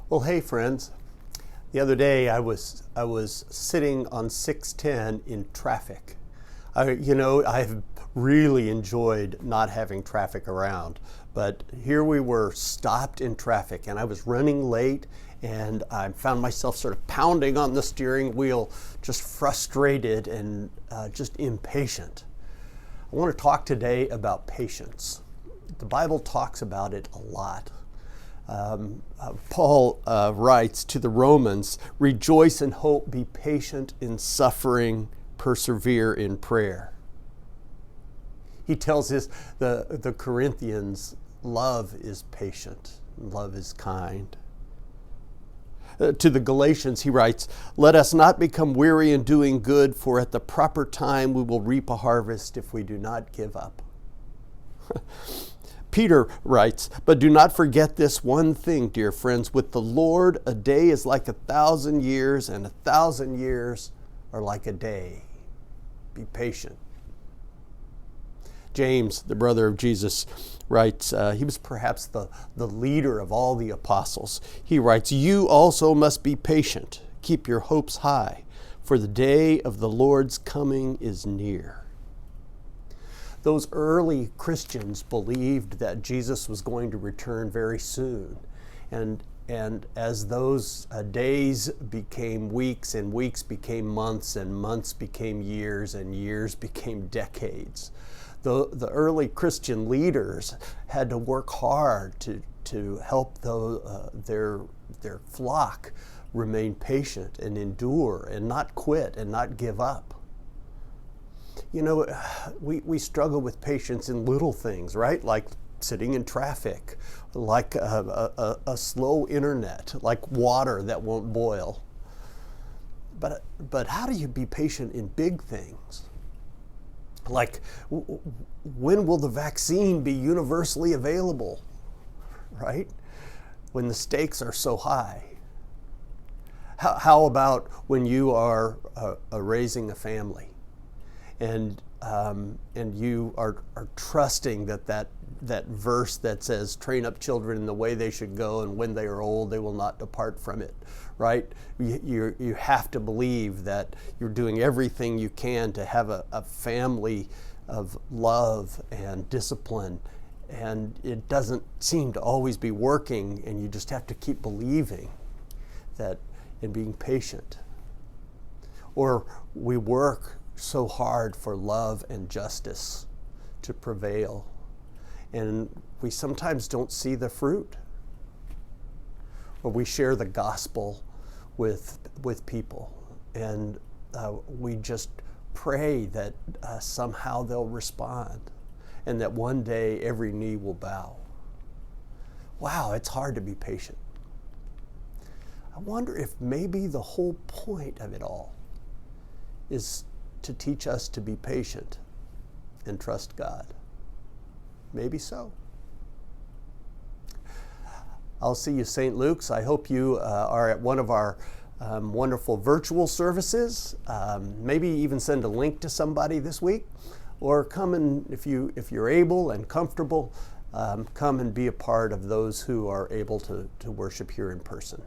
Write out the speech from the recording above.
Well, hey friends. The other day I was sitting on 610 in traffic. I've really enjoyed not having traffic around, but here we were stopped in traffic and I was running late and I found myself sort of pounding on the steering wheel, just frustrated and just impatient. I want to talk today about patience. The Bible talks about it a lot. Paul writes to the Romans, rejoice in hope, be patient in suffering, persevere in prayer. He tells the Corinthians, love is patient, love is kind. To the Galatians, he writes, let us not become weary in doing good, for at the proper time we will reap a harvest if we do not give up. Peter writes, but do not forget this one thing, dear friends. With the Lord, a day is like 1,000 years, and 1,000 years are like a day. Be patient. James, the brother of Jesus, writes, he was perhaps the leader of all the apostles. He writes, you also must be patient. Keep your hopes high, for the day of the Lord's coming is near. Those early Christians believed that Jesus was going to return very soon. And as those days became weeks and weeks became months and months became years and years became decades, the early Christian leaders had to work hard to help their flock remain patient and endure and not quit and not give up. You know, we struggle with patience in little things, right? Like sitting in traffic, like a slow internet, like water that won't boil. But how do you be patient in big things? Like, when will the vaccine be universally available, right? When the stakes are so high. How about when you are raising a family? And you are trusting that verse that says, train up children in the way they should go, and when they are old, they will not depart from it, right? You have to believe that you're doing everything you can to have a family of love and discipline, and it doesn't seem to always be working, and you just have to keep believing that and being patient. Or we work so hard for love and justice to prevail, and we sometimes don't see the fruit. Or we share the gospel with people, and we just pray that somehow they'll respond, and that one day every knee will bow. Wow, it's hard to be patient. I wonder if maybe the whole point of it all is to teach us to be patient and trust God. Maybe so. I'll see you St. Luke's. I hope you are at one of our wonderful virtual services. Maybe even send a link to somebody this week, or come and, if you're able and comfortable, come and be a part of those who are able to worship here in person.